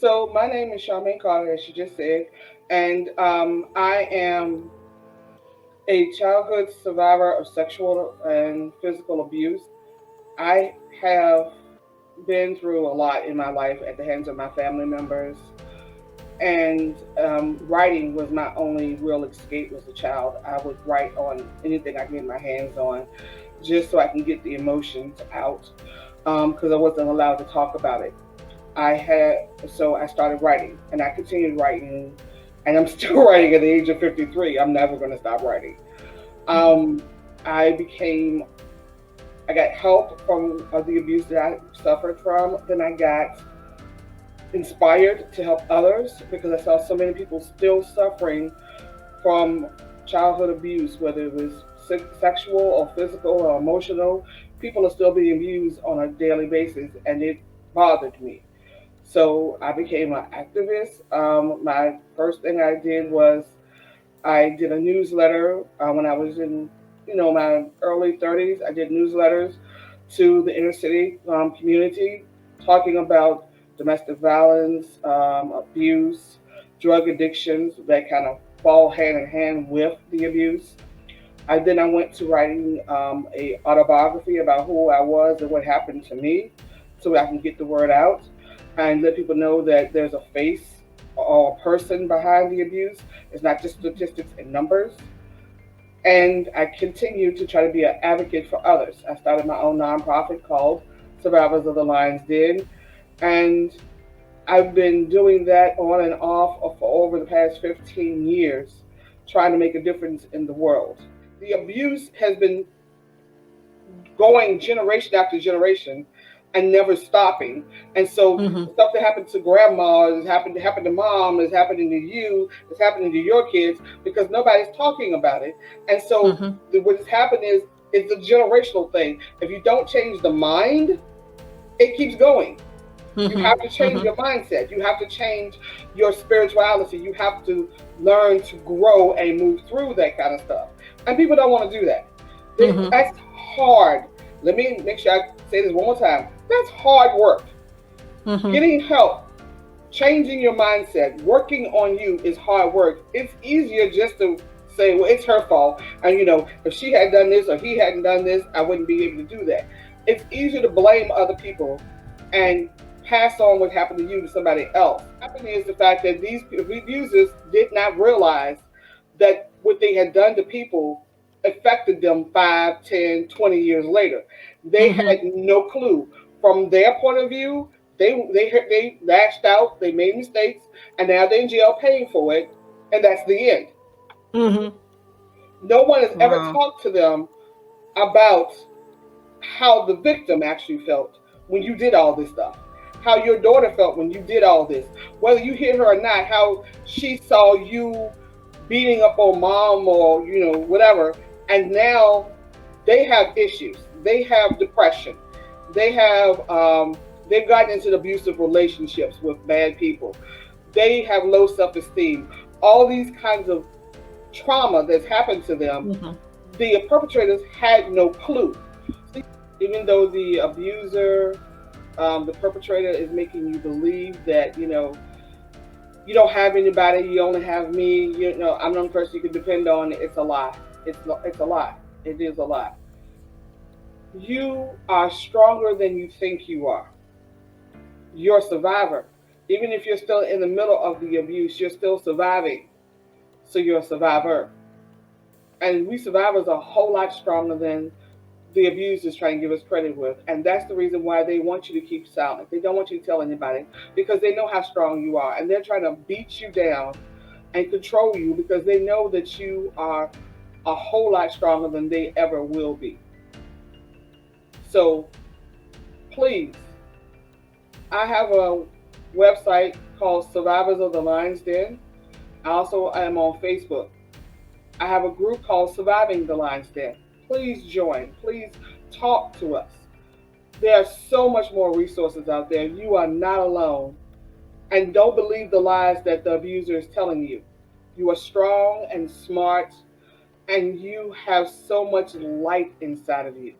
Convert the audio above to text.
So my name is Charmaine Carter, as you just said, and I am a childhood survivor of sexual and physical abuse. I have been through a lot in my life at the hands of my family members, and writing was my only real escape as a child. I would write on anything I could get my hands on, just so I can get the emotions out, because I wasn't allowed to talk about it. I had so I started writing, and I continued writing, and I'm still writing at the age of 53. I'm never going to stop writing. Um, I became I got help from the abuse that I suffered from. Then I got inspired to help others because I saw so many people still suffering from childhood abuse, whether it was sexual or physical or emotional. People are still being abused on a daily basis, and it bothered me. So I became an activist. My first thing I did was I did a newsletter when I was in, my early 30s. I did newsletters to the inner city community, talking about domestic violence, abuse, drug addictions that kind of fall hand in hand with the abuse. I went to writing a autobiography about who I was and what happened to me, so I can get the word out and let people know that there's a face or a person behind the abuse. It's not just statistics and numbers. And I continue to try to be an advocate for others. I started my own nonprofit called Survivors of the Lion's Den, and I've been doing that on and off for over the past 15 years, trying to make a difference in the world. The abuse has been going generation after generation and never stopping. And so Mm-hmm. stuff that happened to grandma is happened to mom, is happening to you, is happening to your kids because nobody's talking about it. And so Mm-hmm. what's happened is it's a generational thing. If you don't change the mind, it keeps going. You Mm-hmm. have to change Mm-hmm. your mindset. You have to change your spirituality. You have to learn to grow and move through that kind of stuff. And people don't want to do that. Mm-hmm. That's hard. Let me make sure I say this one more time. That's hard work. Mm-hmm. Getting help, changing your mindset, working on you is hard work. It's easier just to say, well, it's her fault. And, if she had done this or he hadn't done this, I wouldn't be able to do that. It's easier to blame other people and pass on what happened to you to somebody else. What happened is the fact that these abusers did not realize that what they had done to people affected them 5, 10, 20 years later. They Mm-hmm. had no clue. From their point of view, they lashed out, they made mistakes, and now they're in jail paying for it, and that's the end. Mm-hmm. No one has ever Wow. talked to them about how the victim actually felt when you did all this stuff. How your daughter felt when you did all this. Whether you hit her or not, how she saw you beating up on mom or, whatever. And now they have issues. They have depression. They have, they've gotten into abusive relationships with bad people. They have low self esteem. All these kinds of trauma that's happened to them, Mm-hmm. the perpetrators had no clue. Even though the abuser, the perpetrator is making you believe that, you don't have anybody, you only have me, I'm the only person you can depend on, it's a lie. It's a lie. It is a lie. You are stronger than you think you are. You're a survivor. Even if you're still in the middle of the abuse, you're still surviving. So you're a survivor. And we survivors are a whole lot stronger than the abusers try and give us credit with. And that's the reason why they want you to keep silent. They don't want you to tell anybody because they know how strong you are. And they're trying to beat you down and control you because they know that you are a whole lot stronger than they ever will be. So please, I have a website called Survivors of the Lion's Den. I also am on Facebook. I have a group called Surviving the Lion's Den. Please join. Please talk to us. There are so much more resources out there. You are not alone. And don't believe the lies that the abuser is telling you. You are strong and smart, and you have so much light inside of you.